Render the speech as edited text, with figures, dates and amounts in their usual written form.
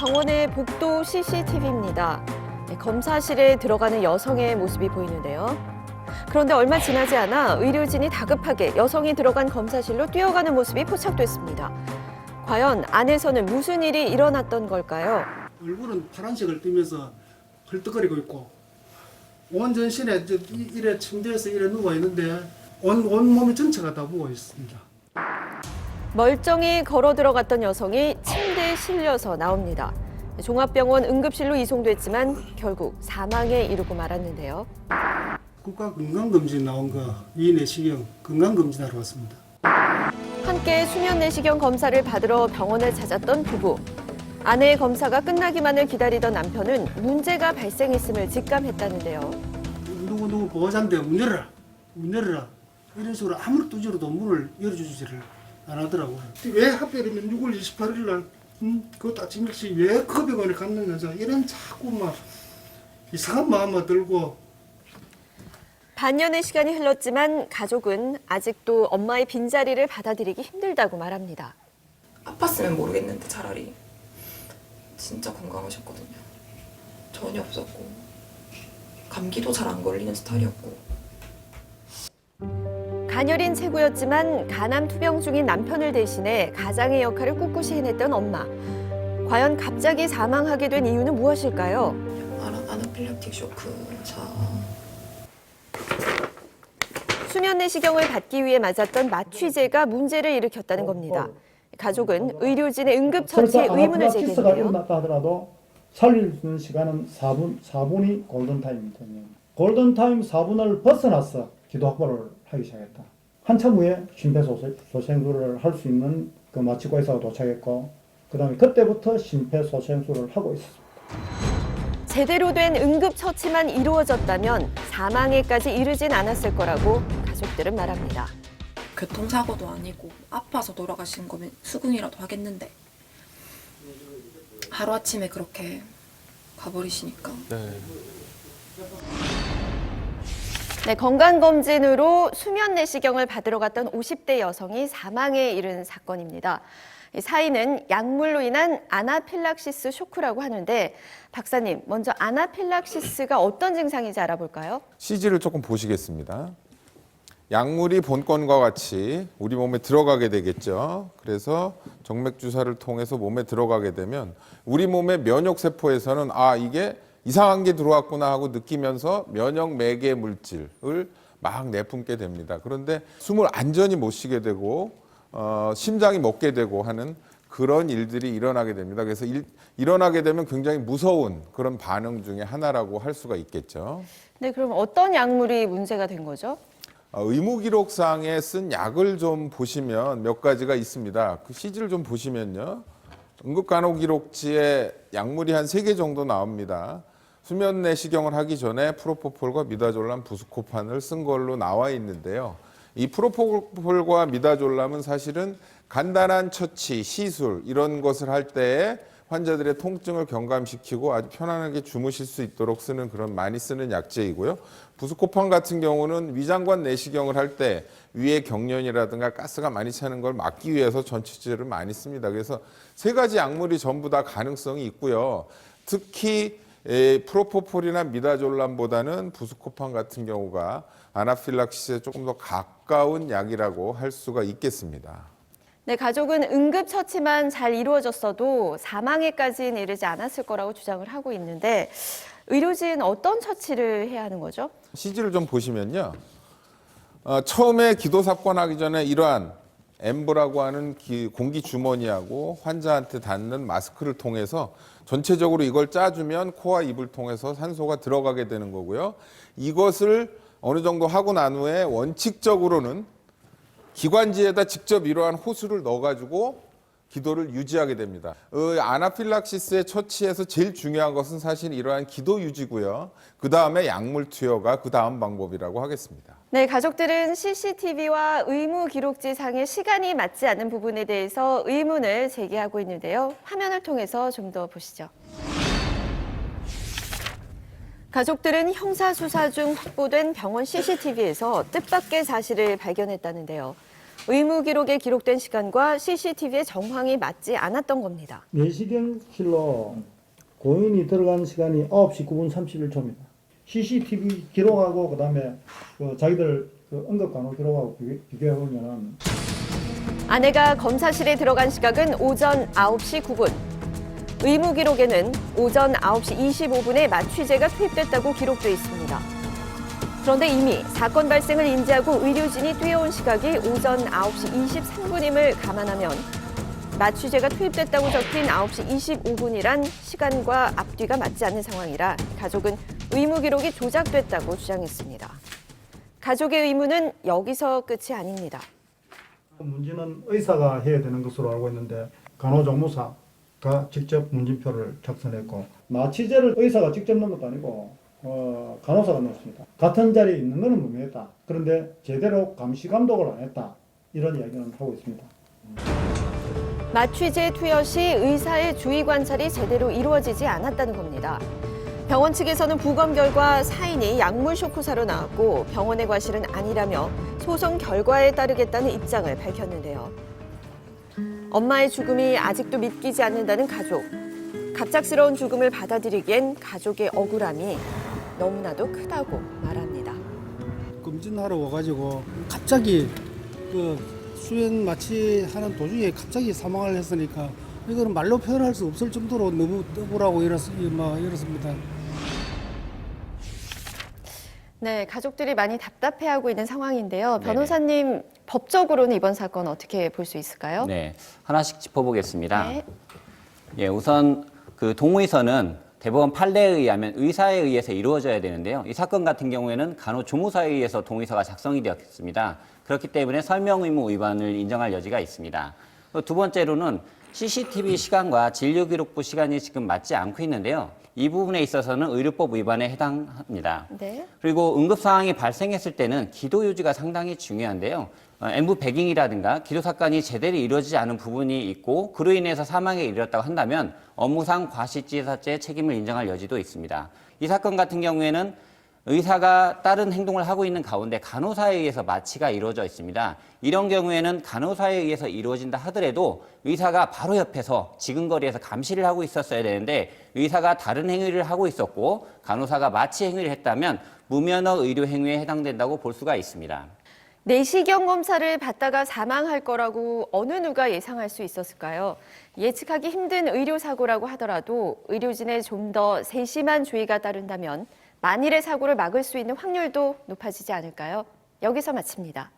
병원의 복도 CCTV입니다. 검사실에 들어가는 여성의 모습이 보이는데요. 그런데 얼마 지나지 않아 의료진이 다급하게 여성이 들어간 검사실로 뛰어가는 모습이 포착됐습니다. 과연 안에서는 무슨 일이 일어났던 걸까요? 얼굴은 파란색을 띠면서 헐떡거리고 있고 온 전신에 이래 침대에서 이래 누워 있는데 온 몸이 전체가 다 부어 있습니다. 멀쩡히 걸어 들어갔던 여성이 침대에 실려서 나옵니다. 종합병원 응급실로 이송됐지만 결국 사망에 이르고 말았는데요. 국가건강검진 나온 거 위내시경 건강검진하러 왔습니다. 함께 수면 내시경 검사를 받으러 병원을 찾았던 부부. 아내의 검사가 끝나기만을 기다리던 남편은 문제가 발생했음을 직감했다는데요. 누구 보호자인데 문 열어라 이런 식으로 아무리 두드려도 문을 열어주지를 안 하더라고요. 왜 하필이면 6월 28일 날 그것도 아침 일찍 왜 그 병원에 갔느냐 이런 자꾸 막 이상한 마음만 들고. 반년의 시간이 흘렀지만 가족은 아직도 엄마의 빈자리를 받아들이기 힘들다고 말합니다. 아팠으면 모르겠는데 차라리 진짜 건강하셨거든요. 전혀 없었고 감기도 잘 안 걸리는 스타일이었고. 가녀린 체구였지만 간암 투병 중인 남편을 대신해 가장의 역할을 꿋꿋이 해냈던 엄마. 과연 갑자기 사망하게 된 이유는 무엇일까요? 아나필락틱 쇼크사. 수면 내시경을 받기 위해 맞았던 마취제가 문제를 일으켰다는 겁니다. 가족은 의료진의 응급처치에 의문을 제기했는데요. 아나필락시스가 일어났다 하더라도 살릴 수 있는 시간은 4분이 골든타임이거든요. 골든타임 4분을 벗어나서 기도 확보를 하기 시작했다. 한참 후에 심폐소생술을 할 수 있는 그 마취과 의사가 도착했고 그 다음에 그때부터 심폐소생술을 하고 있었습니다. 제대로 된 응급처치만 이루어졌다면 사망에까지 이르진 않았을 거라고 가족들은 말합니다. 교통사고도 아니고 아파서 돌아가신 거면 수긍이라도 하겠는데 하루아침에 그렇게 가버리시니까. 네, 건강검진으로 수면 내시경을 받으러 갔던 50대 여성이 사망에 이른 사건입니다. 사인은 약물로 인한 아나필락시스 쇼크라고 하는데 박사님, 먼저 아나필락시스가 어떤 증상인지 알아볼까요? CG를 조금 보시겠습니다. 약물이 본건과 같이 우리 몸에 들어가게 되겠죠. 그래서 정맥 주사를 통해서 몸에 들어가게 되면 우리 몸의 면역 세포에서는 이게 이상한 게 들어왔구나 하고 느끼면서 면역 매개 물질을 막 내뿜게 됩니다. 그런데 숨을 안전히 못 쉬게 되고 심장이 멎게 되고 하는 그런 일들이 일어나게 됩니다. 그래서 일어나게 되면 굉장히 무서운 그런 반응 중에 하나라고 할 수가 있겠죠. 네, 그럼 어떤 약물이 문제가 된 거죠? 의무기록상에 쓴 약을 좀 보시면 몇 가지가 있습니다. 그 CG를 좀 보시면요. 응급간호기록지에 약물이 한 3개 정도 나옵니다. 수면 내시경을 하기 전에 프로포폴과 미다졸람, 부스코판을 쓴 걸로 나와 있는데요. 이 프로포폴과 미다졸람은 사실은 간단한 처치, 시술 이런 것을 할 때에 환자들의 통증을 경감시키고 아주 편안하게 주무실 수 있도록 쓰는 그런 많이 쓰는 약제이고요. 부스코판 같은 경우는 위장관 내시경을 할 때 위에 경련이라든가 가스가 많이 차는 걸 막기 위해서 전치제를 많이 씁니다. 그래서 3가지 약물이 전부 다 가능성이 있고요. 특히 프로포폴이나 미다졸람보다는 부스코판 같은 경우가 아나필락시스에 조금 더 가까운 약이라고 할 수가 있겠습니다. 네, 가족은 응급처치만 잘 이루어졌어도 사망에까지는 이르지 않았을 거라고 주장을 하고 있는데 의료진 어떤 처치를 해야 하는 거죠? CG를 좀 보시면요. 처음에 기도 삽관하기 전에 이러한 엠브라고 하는 공기 주머니하고 환자한테 닿는 마스크를 통해서 전체적으로 이걸 짜주면 코와 입을 통해서 산소가 들어가게 되는 거고요. 이것을 어느 정도 하고 난 후에 원칙적으로는 기관지에다 직접 이러한 호수를 넣어가지고 기도를 유지하게 됩니다. 아나필락시스의 처치에서 제일 중요한 것은 사실 이러한 기도 유지고요. 그 다음에 약물 투여가 그 다음 방법이라고 하겠습니다. 네, 가족들은 CCTV와 의무 기록지상의 시간이 맞지 않는 부분에 대해서 의문을 제기하고 있는데요. 화면을 통해서 좀 더 보시죠. 가족들은 형사수사 중 확보된 병원 CCTV에서 뜻밖의 사실을 발견했다는데요. 의무 기록에 기록된 시간과 CCTV의 정황이 맞지 않았던 겁니다. 내시경실로 고인이 들어간 시간이 9시 9분 31초입니다. CCTV 기록하고 그다음에 자기들 응급간호 기록하고 비교해 보면은 아내가 검사실에 들어간 시각은 오전 9시 9분. 의무 기록에는 오전 9시 25분에 마취제가 투입됐다고 기록돼 있습니다. 그런데 이미 사건 발생을 인지하고 의료진이 뛰어온 시각이 오전 9시 23분임을 감안하면 마취제가 투입됐다고 적힌 9시 25분이란 시간과 앞뒤가 맞지 않는 상황이라 가족은 의무 기록이 조작됐다고 주장했습니다. 가족의 의무는 여기서 끝이 아닙니다. 문진은 의사가 해야 되는 것으로 알고 있는데 간호조무사가 직접 문진표를 작성했고 마취제를 의사가 직접 넣은 것도 아니고 간호사가 넣었습니다. 같은 자리에 있는 것은 분명했다. 그런데 제대로 감시 감독을 안 했다. 이런 이야기는 하고 있습니다. 마취제 투여 시 의사의 주의 관찰이 제대로 이루어지지 않았다는 겁니다. 병원 측에서는 부검 결과 사인이 약물 쇼크사로 나왔고 병원의 과실은 아니라며 소송 결과에 따르겠다는 입장을 밝혔는데요. 엄마의 죽음이 아직도 믿기지 않는다는 가족. 갑작스러운 죽음을 받아들이기엔 가족의 억울함이 너무나도 크다고 말합니다. 검진하러 와가지고 갑자기 수행 마취하는 도중에 갑자기 사망을 했으니까 이거는 말로 표현할 수 없을 정도로 너무 억울하고 이렇습니다. 네, 가족들이 많이 답답해하고 있는 상황인데요. 변호사님, 법적으로는 이번 사건 어떻게 볼 수 있을까요? 네, 하나씩 짚어보겠습니다. 네. 예, 우선 그 동의서는 대법원 판례에 의하면 의사에 의해서 이루어져야 되는데요. 이 사건 같은 경우에는 간호조무사에 의해서 동의서가 작성이 되었습니다. 그렇기 때문에 설명 의무 위반을 인정할 여지가 있습니다. 두 번째로는 CCTV 시간과 진료기록부 시간이 지금 맞지 않고 있는데요. 이 부분에 있어서는 의료법 위반에 해당합니다. 네. 그리고 응급 상황이 발생했을 때는 기도 유지가 상당히 중요한데요. 엠브 배깅이라든가 기도 사건이 제대로 이루어지지 않은 부분이 있고 그로 인해서 사망에 이르렀다고 한다면 업무상 과실치사죄 책임을 인정할 여지도 있습니다. 이 사건 같은 경우에는 의사가 다른 행동을 하고 있는 가운데 간호사에 의해서 마취가 이루어져 있습니다. 이런 경우에는 간호사에 의해서 이루어진다 하더라도 의사가 바로 옆에서 지근거리에서 감시를 하고 있었어야 되는데 의사가 다른 행위를 하고 있었고 간호사가 마취 행위를 했다면 무면허 의료 행위에 해당된다고 볼 수가 있습니다. 내시경 검사를 받다가 사망할 거라고 어느 누가 예상할 수 있었을까요? 예측하기 힘든 의료사고라고 하더라도 의료진의 좀 더 세심한 주의가 따른다면 만일의 사고를 막을 수 있는 확률도 높아지지 않을까요? 여기서 마칩니다.